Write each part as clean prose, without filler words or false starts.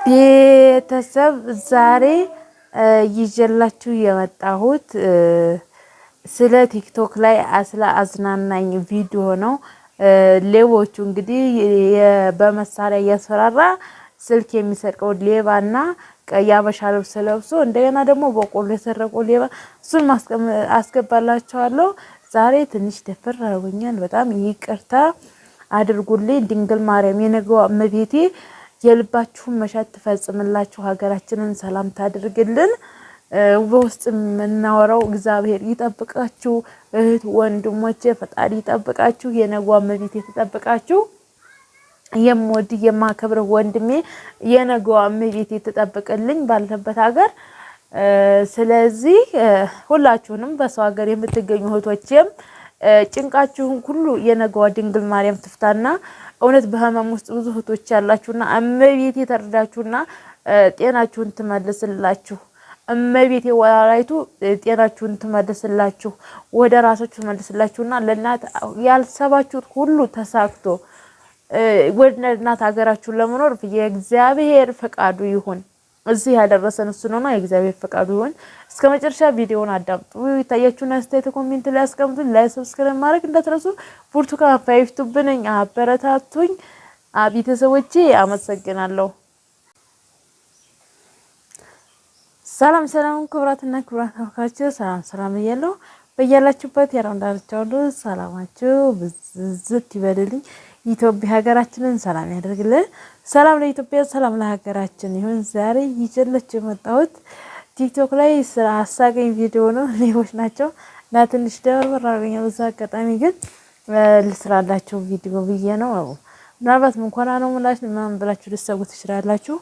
ቤተሰብ ዛሬ ይዤላችሁ የመጣሁት ስለ ቲክቶክ ላይ ስለ አዝናናኝ ቪዲዮ ነው። ሌቦቹ እንግዲህ በመሳሪያ እያስፈራራ ስልክ የሚሰርቀው ሌባና ቀይ አበሻ ልብስ ለብሶ እንደገና ደግሞ በቆሎ የሰረቀው ሌባ እሱን አስገባላችኋለሁ። ዛሬ ትንሽ ደፈር አድርጎኛል። በጣም ይቅርታ አድርጉልኝ። ድንግል ማርያም የነገዋ እመቤቴ የልባችሁን መሻት ትፈጽምላችሁ፣ ሀገራችንን ሰላም ታድርግልን። በውስጥ የምናወራው እግዚአብሔር ይጠብቃችሁ። እህት ወንድሞቼ ፈጣሪ ይጠብቃችሁ። የነገዋ እመቤቴ ትጠብቃችሁ። የምወድ የማከብር ወንድሜ የነገዋ እመቤቴ ትጠብቅልኝ ባለበት ሀገር። ስለዚህ ሁላችሁንም በሰው ሀገር የምትገኙ እህቶቼም ጭንቃችሁን ሁሉ የነገዋ ድንግል ማርያም ትፍታና እውነት በህመም ውስጥ ብዙ እህቶች ያላችሁና እመቤቴ ተረዳችሁና ጤናችሁን ትመልስላችሁ። እመቤቴ ወላላይቱ ጤናችሁን ትመልስላችሁ፣ ወደ ራሳችሁ ትመልስላችሁና ለእናት ያልሰባችሁት ሁሉ ተሳክቶ ወደ እናት ሀገራችሁን ለመኖር የእግዚአብሔር ፈቃዱ ይሁን። እዚህ ያደረሰን እሱ ነውና የእግዚአብሔር ፈቃዱ ይሁን። እስከ መጨረሻ ቪዲዮውን አዳምጡ። ይታያችሁና አስተያየት ኮሜንት ላይ አስቀምጡኝ። ላይ ሰብስክራይብ ማድረግ እንዳትረሱ። ብርቱካን ፋይፍቱብ ነኝ። አበረታቱኝ ቤተሰቦቼ፣ አመሰግናለሁ። ሰላም ሰላም፣ ክብራትና ክብራት ተመልካቾች ሰላም እያለሁ በያላችሁበት የዓለም ዳርቻ ሁሉ ሰላማችሁ ብዝት ይበልልኝ። ኢትዮጵያ ሀገራችንን ሰላም ያደርግልን። ሰላም ለኢትዮጵያ፣ ሰላም ለሀገራችን ይሁን። ዛሬ ይዤላችሁ የመጣሁት ቲክቶክ ላይ ስራ አሳገኝ ቪዲዮ ነው። ሌቦች ናቸው እና ትንሽ ደበር አድርገኛል። በዛ አጋጣሚ ግን ልስራላችሁ ቪዲዮ ብዬ ነው። ምናልባት ምንኮና ነው ምላሽ ምናምን ብላችሁ ልትሰጉ ትችላላችሁ።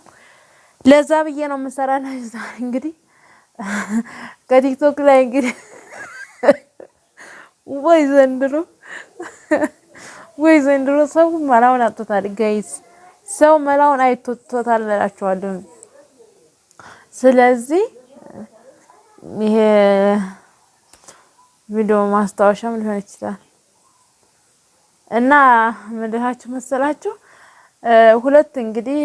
ለዛ ብዬ ነው የምሰራላችሁ። ዛሬ እንግዲህ ከቲክቶክ ላይ እንግዲህ ወይ ዘንድሮ ሰው መላውን አጥቶታል ጋይስ። ሰው መላውን አይቶታል እላችኋለሁ። ስለዚህ ይሄ ቪዲዮ ማስታወሻም ሊሆን ይችላል እና ምንድናችሁ መሰላችሁ ሁለት እንግዲህ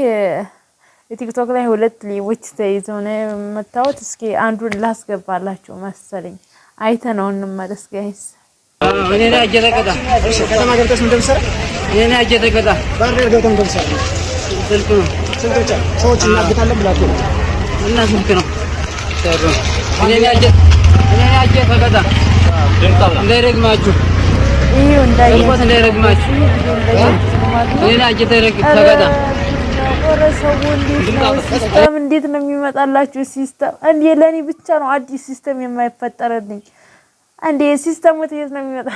ቲክቶክ ላይ ሁለት ሌቦች ተይዘው ነው የመታወት። እስኪ አንዱን ላስገባላችሁ መሰለኝ፣ አይተነው እንመለስ ጋይስ። እኔ ላይ አጀተቀዳ ከተማ ገብተሽ ምን እንደምሰራ እኔ ላይ አጀተቀዳ ባርደር ገብተሽ ምን እንደምሰራ ስልክ ነው ስልክ ሰዎች እናግታለን ብላችሁ ነው እና ስልክ ነው ሰሩ እኔ ላይ አጀተቀዳ እንዳይረግማችሁ ይሄው እንዳይረግማችሁ እኔ ላይ አጀተቀዳ ሲስተም እንዴት ነው የሚመጣላችሁ? ሲስተም እንዴ ለኔ ብቻ ነው አዲስ ሲስተም የማይፈጠርልኝ? እንዴ ሲስተሙ የት ነው የሚመጣ?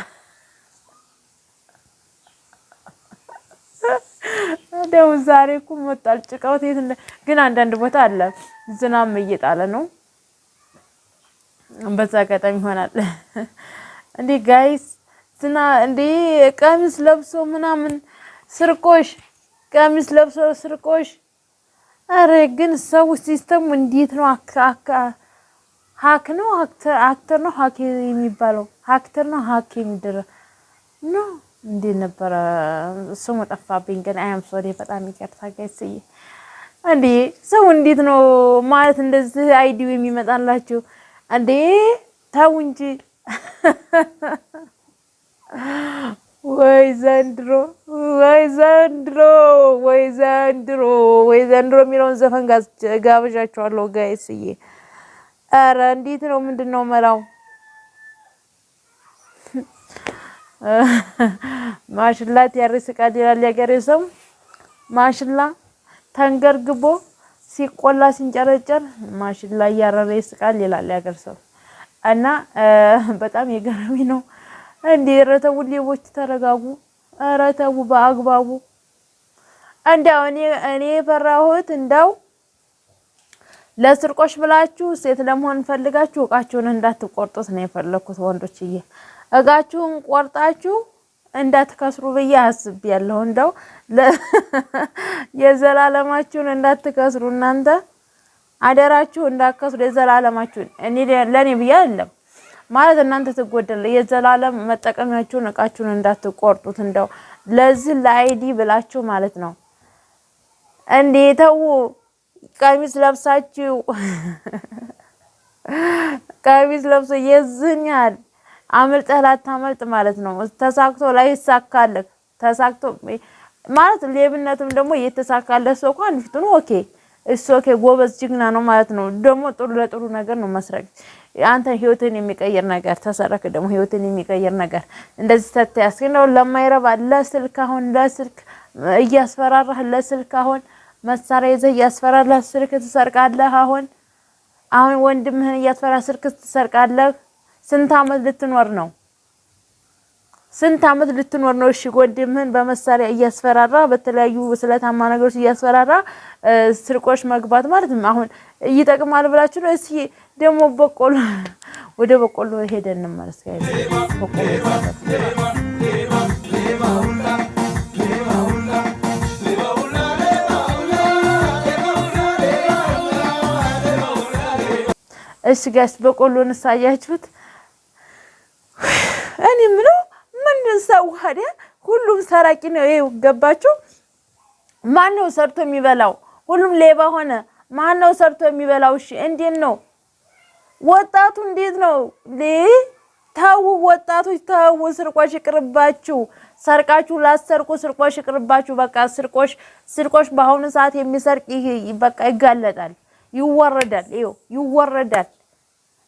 ደው ዛሬ እኮ መጣል ጭቃው የት ግን አንዳንድ ቦታ አለ ዝናብ እየጣለ ነው። በዛ አጋጣሚ ይሆናል እንዴ ጋይስ እንዴ ቀሚስ ለብሶ ምናምን ስርቆሽ ቀሚስ ለብሶ ስርቆሽ። አረ ግን ሰው ሲስተሙ እንዴት ነው? ሀክ ነው አክተር ነው ሀክ የሚባለው ሀክተር ነው ሀክ የሚደረግ ነው እንዴ ነበር ስሙ ጠፋብኝ። ግን አያም ሶሪ በጣም ይቅርታ ጋይስ። እንዴ ሰው እንዴት ነው ማለት እንደዚህ አይዲው የሚመጣላችሁ እንዴ? ታው እንጂ ወይ ዘንድሮ የሚለውን ዘፈን ጋብዣችኋለሁ ጋይስዬ። አረ እንዴት ነው ምንድነው መላው? ማሽላት ያርስቃል ይላል ያገሬ ሰው። ማሽላ ተንገርግቦ ሲቆላ ሲንጨረጨር ማሽላ ያረረ ይስቃል ይላል ያገር ሰው። እና በጣም የገረሚ ነው። እንዴ ረተው ሌቦች ተረጋጉ። ኧረ ተው በአግባቡ። እንደው እኔ ፈራሁት እንደው ለስርቆሽ ብላችሁ ሴት ለመሆን ፈልጋችሁ እቃችሁን እንዳትቆርጡት ነው የፈለኩት ወንዶችዬ። እቃችሁን ቆርጣችሁ እንዳትከስሩ ብዬ አስቤያለሁ። እንደው የዘላለማችሁን እንዳትከስሩ እናንተ አደራችሁ እንዳትከስሩ የዘላለማችሁን። እኔ ለኔ ብዬ አይደለም ማለት እናንተ ትጎደለ የዘላለም መጠቀሚያችሁን እቃችሁን እንዳትቆርጡት እንደው ለዚህ ለአይዲ ብላችሁ ማለት ነው። እንዴ ተው ቀሚስ ለብሳችሁ ቀሚስ ለብሶ የዝኛል አምልጠህ ላታመልጥ ማለት ነው። ተሳክቶ ላይ ይሳካልህ ተሳክቶ ማለት ሌብነትም ደግሞ እየተሳካለት ሰው እንኳን ፊቱን ኦኬ እሱ ኦኬ ጎበዝ ጅግና ነው ማለት ነው። ደግሞ ጥሩ ለጥሩ ነገር ነው መስረቅ። አንተ ህይወትን የሚቀይር ነገር ተሰረክ ደግሞ ህይወትን የሚቀይር ነገር እንደዚህ ተተያስክ ነው ለማይረባ ለስልክ አሁን ለስልክ እያስፈራራህ ለስልክ አሁን መሳሪያ ይዘህ እያስፈራራህ ስልክ ትሰርቃለህ። አሁን ወንድምህን እያስፈራራህ ስልክ ትሰርቃለህ። ስንት አመት ልትኖር ነው? ስንት አመት ልትኖር ነው? እሺ ወንድምህን በመሳሪያ እያስፈራራ በተለያዩ ስለታማ ነገሮች እያስፈራራ ስርቆሽ መግባት ማለት ነው። አሁን ይጠቅማል ብላችሁ ነው? እስኪ ደግሞ በቆሎ ወደ በቆሎ ሄደን እንመለስ። እሺ ጋይስ በቆሎን ሳያችሁት እኔ ምነው ምን ሰው ሀደ ሁሉም ሰራቂ ነው። ይሄ ገባችሁ? ማን ነው ሰርቶ የሚበላው? ሁሉም ሌባ ሆነ። ማን ነው ሰርቶ የሚበላው? እሺ እንዴት ነው ወጣቱ? እንዴት ነው ታው ወጣቶች ታው ስርቆሽ ይቅርባችሁ። ሰርቃችሁ ላሰርቁ ስርቆሽ ይቅርባችሁ። በቃ ስርቆሽ በአሁኑ ሰዓት የሚሰርቅ በቃ ይጋለጣል፣ ይወረዳል። ይወረዳል።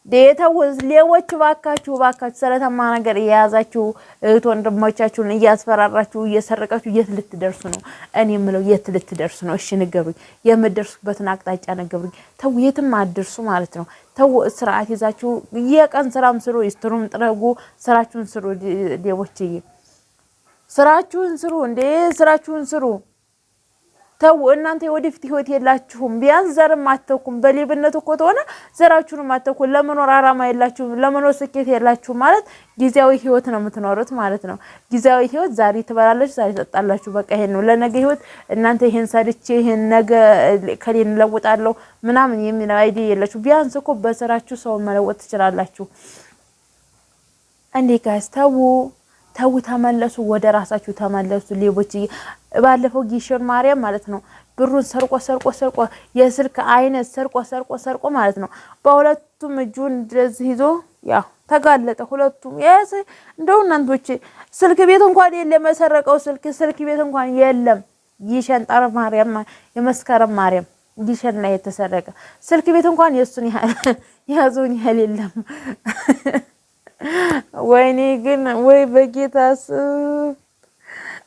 ዴታውስ ሌቦች ባካችሁ ስለተማ ነገር የያዛችሁ እህት ወንድሞቻችሁን እያስፈራራችሁ እየሰረቃችሁ የት ልትደርሱ ነው? እኔ የምለው የት ልትደርሱ ነው? እሺ ንገሩኝ። የምትደርሱበትን አቅጣጫ ንገሩኝ። ተው የትም አድርሱ ማለት ነው። ተው ስርዓት ይዛችሁ የቀን ስራም ስሩ፣ ይስትሩም ጥረጉ፣ ስራችሁን ስሩ። ሌቦችዬ ስራችሁን ስሩ ስራችሁን ስሩ። ተው እናንተ ወደፊት ህይወት የላችሁም። ቢያንስ ዘርም አተኩም በሌብነት እኮ ተሆነ ዘራችሁንም አተኩም። ለመኖር አራማ የላችሁም፣ ለመኖር ስኬት የላችሁም ማለት ጊዜያዊ ህይወት ነው የምትኖሩት ማለት ነው። ጊዜያዊ ህይወት ዛሬ ትበላላችሁ፣ ዛሬ ትጠጣላችሁ። በቃ ይሄን ነው ለነገ ህይወት። እናንተ ይሄን ሰርቼ ይሄን ነገ ከሌን ለውጣለሁ ምናምን የሚል አይዲያ የላችሁ። ቢያንስ እኮ በስራችሁ ሰው መለወጥ ትችላላችሁ። እንዴ ጋይስ ተው ተመለሱ፣ ወደ ራሳችሁ ተመለሱ። ሌቦች ባለፈው ጊሸን ማርያም ማለት ነው ብሩን ሰርቆ የስልክ አይነት ሰርቆ ማለት ነው በሁለቱም እጁን እንደዚህ ይዞ ያው ተጋለጠ። ሁለቱም እንደው እናንቶች ስልክ ቤት እንኳን የለም መሰረቀው ስልክ ቤት እንኳን የለም። ጊሸን ጠር ማርያም የመስከረም ማርያም ጊሸን ላይ የተሰረቀ ስልክ ቤት እንኳን የሱን ያዞን የለም። ወይኔ ግን ወይ በጌታስ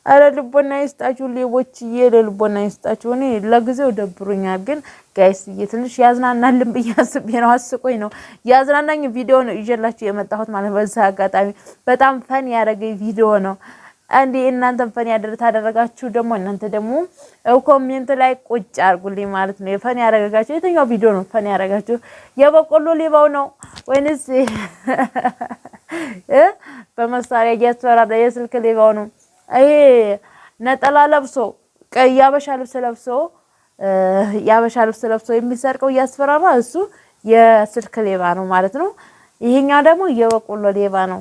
አረ ልቦና ይስጣችሁ ሌቦች ልቦና ይስጣችሁ። እኔ ለጊዜው ደብሩኛል፣ ግን ጋይስ ትንሽ ያዝናናልን በያስብ ነው አስቆይ ነው ያዝናናኝ ቪዲዮ ነው ይዤላችሁ የመጣሁት ማለት በዛ አጋጣሚ በጣም ፈን ያደረገኝ ቪዲዮ ነው። አንዴ እናንተም ፈን ታደረጋችሁ ደግሞ እናንተ ደግሞ ኮሜንት ላይ ቁጭ አርጉልኝ ማለት ነው። ፈን ያደረጋችሁ የትኛው ቪዲዮ ነው ፈን ያደረጋችሁ? የበቆሎ ሌባው ነው ወይንስ በመሳሪያ እያስፈራራ የስልክ ሌባው ነው? ይሄ ነጠላ ለብሶ ያበሻ ልብስ ለብሶ የሚሰርቀው እያስፈራራ እሱ የስልክ ሌባ ነው ማለት ነው። ይሄኛው ደግሞ የበቆሎ ሌባ ነው።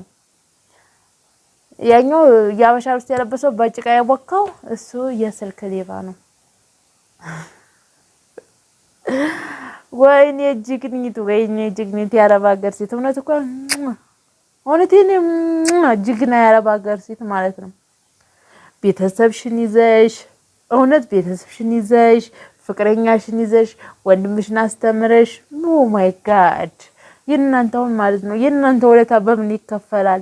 ያኛው ያበሻ ልብስ የለበሰው በጭቃ ያቦካው እሱ የስልክ ሌባ ነው። ወይኔ ጅግኒት ያረባ ሀገር ሴት እውነት እኮ እውነቴን ጅግና ያረባ ሀገር ሴት ማለት ነው። ቤተሰብሽን ይዘሽ ፍቅረኛሽን ይዘሽ ወንድምሽን አስተምረሽ ኦ ማይ ጋድ የእናንተውን ማለት ነው የእናንተ ወለታ በምን ይከፈላል?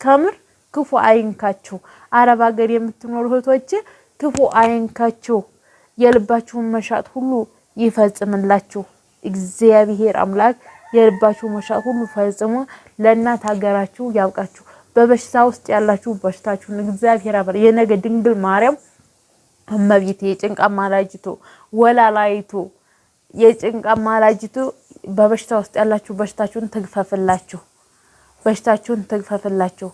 ከምር ክፉ አይንካችሁ። አረብ ሀገር የምትኖሩ እህቶች ክፉ አይንካችሁ። የልባችሁን መሻት ሁሉ ይፈጽምላችሁ እግዚአብሔር አምላክ። የልባችሁን መሻት ሁሉ ፈጽሞ ለእናት ሀገራችሁ ያብቃችሁ። በበሽታ ውስጥ ያላችሁ በሽታችሁን እግዚአብሔር አብረ የነገ ድንግል ማርያም እመቤቴ የጭንቃ ማላጅቱ ወላላይቱ የጭንቃ ማላጅቱ በበሽታ ውስጥ ያላችሁ በሽታችሁን ትግፈፍላችሁ።